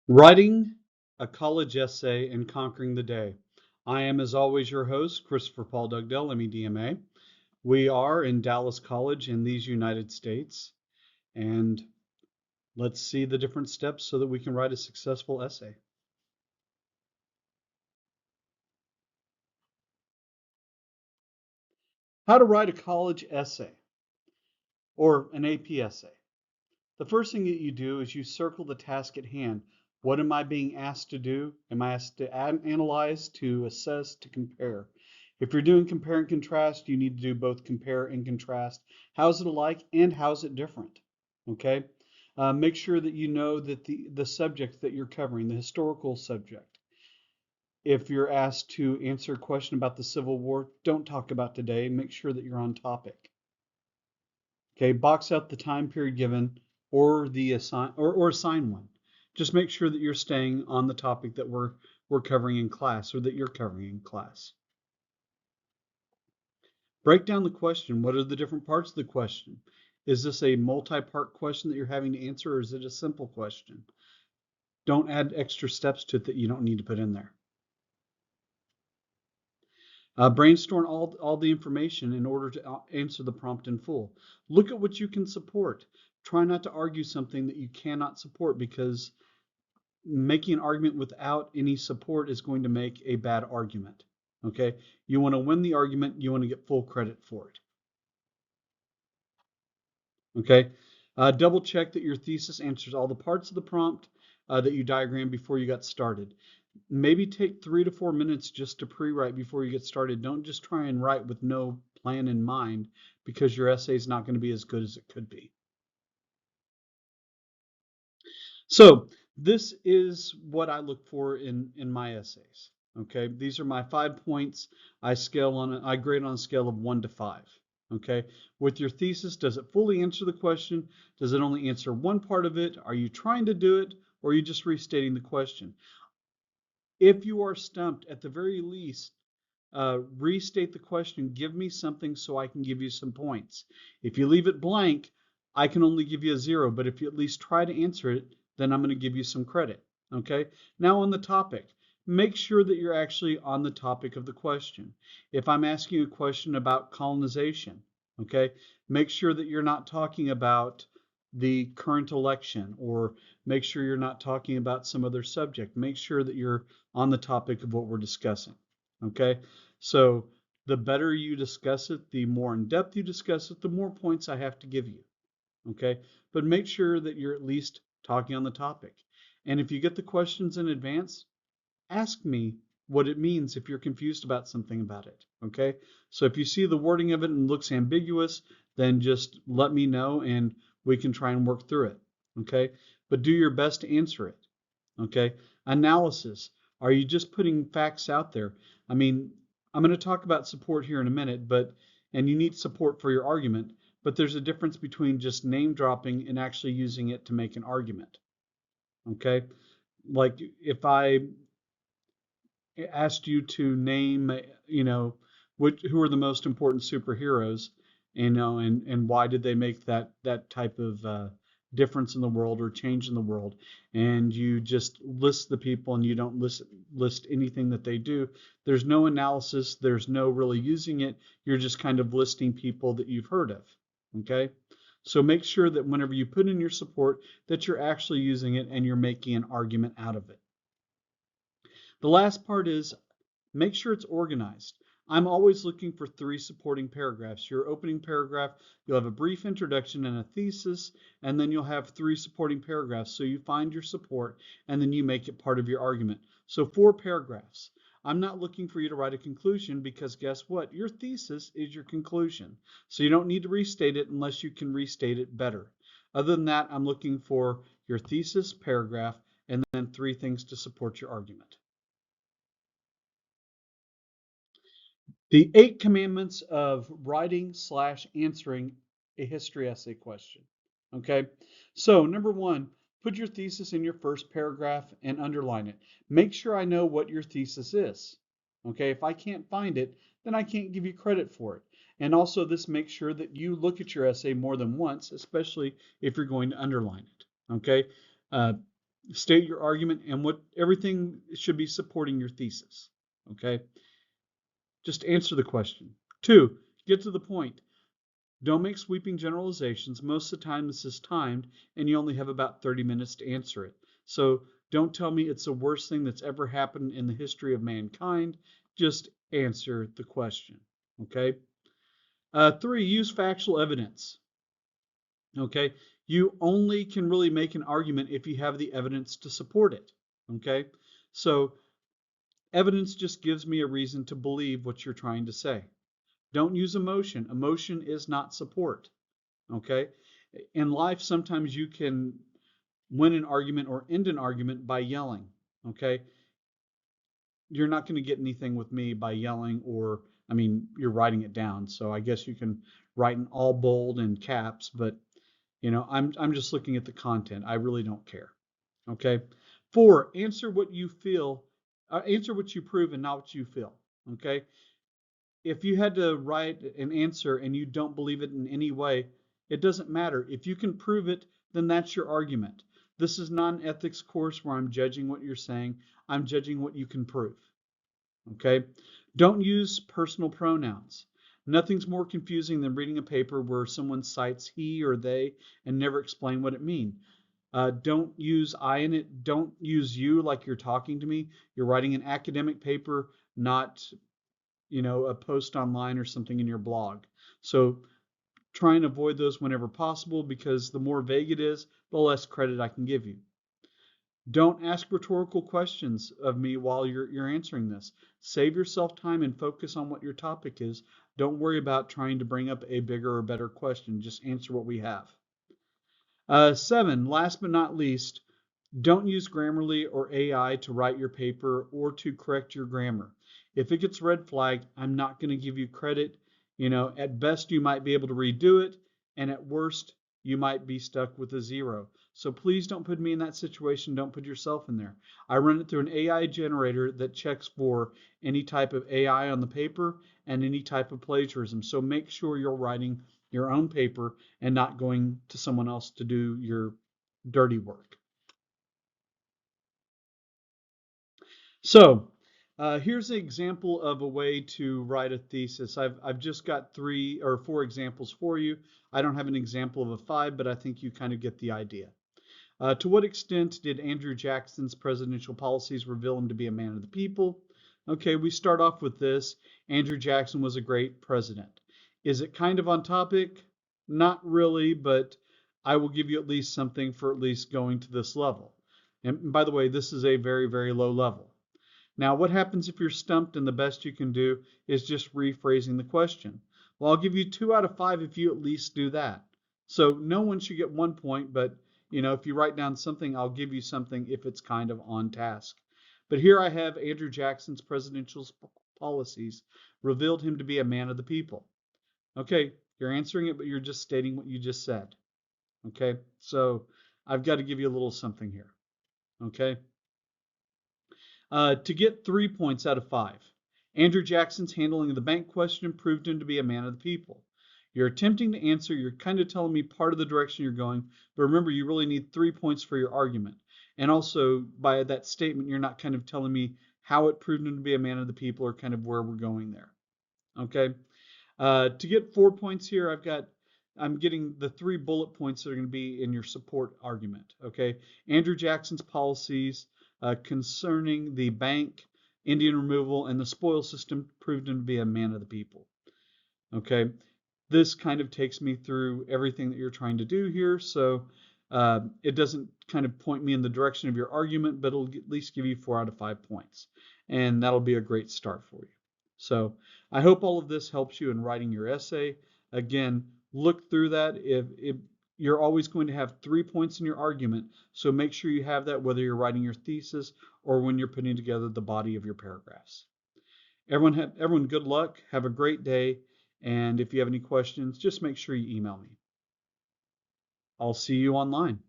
Writing a college essay and conquering the day. I am, as always, your host, Christopher Paul Dugdale, MEDMA. We are in Dallas College in these United States, and let's see the different steps so that we can write a successful essay. How to write a college essay or an AP essay. The first thing that you do is you circle the task at hand. What am I being asked to do? Am I asked to analyze, to assess, to compare? If you're doing compare and contrast, you need to do both compare and contrast. How's it alike and how's it different? Okay. Make sure that you know that the subject that you're covering, the historical subject. If you're asked to answer a question about the Civil War, don't talk about today. Make sure that you're on topic. Okay, box out the time period given or the assign one. Just make sure that you're staying on the topic that we're covering in class or that you're covering in class. Break down the question. What are the different parts of the question? Is this a multi-part question that you're having to answer, or is it a simple question? Don't add extra steps to it that you don't need to put in there. Brainstorm all the information in order to answer the prompt in full. Look at what you can support. Try not to argue something that you cannot support, because making an argument without any support is going to make a bad argument. Okay, you want to win the argument, you want to get full credit for it. Okay, double check that your thesis answers all the parts of the prompt that you diagrammed before you got started. Maybe take 3 to 4 minutes just to pre-write before you get started. Don't just try and write with no plan in mind, because your essay is not going to be as good as it could be. So this is what I look for in my essays. Okay, these are my 5 points. I grade on a scale of 1 to 5. Okay, with your thesis, does it fully answer the question? Does it only answer one part of it? Are you trying to do it, or are you just restating the question? If you are stumped, at the very least, restate the question. Give me something so I can give you some points. If you leave it blank, I can only give you a 0, but if you at least try to answer it, then I'm going to give you some credit. Okay, now on the topic, make sure that you're actually on the topic of the question. If I'm asking you a question about colonization, okay, make sure that you're not talking about the current election, or make sure you're not talking about some other subject. Make sure that you're on the topic of what we're discussing. Okay, so the better you discuss it, the more in depth you discuss it, the more points I have to give you. Okay, but make sure that you're at least talking on the topic. And if you get the questions in advance, ask me what it means if you're confused about something about it. Okay, so if you see the wording of it and looks ambiguous, then just let me know and we can try and work through it. Okay, but do your best to answer it. Okay, analysis. Are you just putting facts out there? I mean, I'm going to talk about support here in a minute, and you need support for your argument, but there's a difference between just name dropping and actually using it to make an argument. Okay, like if I asked you to name, who are the most important superheroes, and why did they make that type of difference in the world or change in the world, and you just list the people and you don't list anything that they do. There's no analysis. There's no really using it. You're just kind of listing people that you've heard of. Okay. So make sure that whenever you put in your support, that you're actually using it and you're making an argument out of it. The last part is make sure it's organized. I'm always looking for 3 supporting paragraphs. Your opening paragraph, you'll have a brief introduction and a thesis, and then you'll have 3 supporting paragraphs. So you find your support, and then you make it part of your argument. So 4 paragraphs. I'm not looking for you to write a conclusion, because guess what? Your thesis is your conclusion. So you don't need to restate it unless you can restate it better. Other than that, I'm looking for your thesis paragraph and then 3 things to support your argument. The 8 commandments of writing/answering a history essay question. Okay, so number 1, put your thesis in your first paragraph and underline it. Make sure I know what your thesis is. Okay, if I can't find it, then I can't give you credit for it. And also, this makes sure that you look at your essay more than once, especially if you're going to underline it. Okay, uh, State your argument and what everything should be supporting your thesis. Okay? Just answer the question. 2, get to the point. Don't make sweeping generalizations. Most of the time this is timed and you only have about 30 minutes to answer it. So don't tell me it's the worst thing that's ever happened in the history of mankind. Just answer the question. Okay? 3, use factual evidence. Okay? You only can really make an argument if you have the evidence to support it. Okay? So evidence just gives me a reason to believe what you're trying to say. Don't use emotion. Emotion is not support. Okay? In life, sometimes you can win an argument or end an argument by yelling. Okay? You're not going to get anything with me by yelling, or, I mean, you're writing it down. So I guess you can write in all bold and caps, but I'm just looking at the content. I really don't care. Okay? 4, answer what you feel, answer what you prove and not what you feel. Okay? If you had to write an answer and you don't believe it in any way, it doesn't matter. If you can prove it, then that's your argument. This is not an ethics course where I'm judging what you're saying. I'm judging what you can prove. Okay? Don't use personal pronouns. Nothing's more confusing than reading a paper where someone cites he or they and never explain what it means. Don't use I in it. Don't use you like you're talking to me. You're writing an academic paper, not a post online or something in your blog. So try and avoid those whenever possible, because the more vague it is, the less credit I can give you. Don't ask rhetorical questions of me while you're answering this. Save yourself time and focus on what your topic is. Don't worry about trying to bring up a bigger or better question. Just answer what we have. 7, last but not least, don't use Grammarly or AI to write your paper or to correct your grammar. If it gets red flagged, I'm not going to give you credit. At best, you might be able to redo it, and at worst, you might be stuck with a 0. So please don't put me in that situation. Don't put yourself in there. I run it through an AI generator that checks for any type of AI on the paper and any type of plagiarism. So make sure you're writing your own paper and not going to someone else to do your dirty work. So here's an example of a way to write a thesis. I've just got 3 or 4 examples for you. I don't have an example of a 5, but I think you kind of get the idea. To what extent did Andrew Jackson's presidential policies reveal him to be a man of the people? Okay, we start off with this. Andrew Jackson was a great president. Is it kind of on topic? Not really, but I will give you at least something for at least going to this level. And by the way, this is a very, very low level. Now, what happens if you're stumped and the best you can do is just rephrasing the question? Well, I'll give you 2 out of 5 if you at least do that. So no one should get 1 point, but if you write down something, I'll give you something if it's kind of on task. But here I have Andrew Jackson's presidential policies revealed him to be a man of the people. Okay, you're answering it, but you're just stating what you just said. Okay, so I've got to give you a little something here. Okay. To get 3 points out of 5. Andrew Jackson's handling of the bank question proved him to be a man of the people. You're attempting to answer, you're kind of telling me part of the direction you're going, but remember, you really need 3 points for your argument. And also, by that statement, you're not kind of telling me how it proved him to be a man of the people or kind of where we're going there. Okay? To get 4 points here, I'm getting the 3 bullet points that are going to be in your support argument. Okay? Andrew Jackson's policies concerning the bank, Indian removal, and the spoil system proved him to be a man of the people. Okay, this kind of takes me through everything that you're trying to do here, so it doesn't kind of point me in the direction of your argument, but it'll at least give you 4 out of 5 points, and that'll be a great start for you. So I hope all of this helps you in writing your essay. Again, look through that. If you're always going to have 3 points in your argument, so make sure you have that whether you're writing your thesis or when you're putting together the body of your paragraphs. Everyone, good luck. Have a great day. And if you have any questions, just make sure you email me. I'll see you online.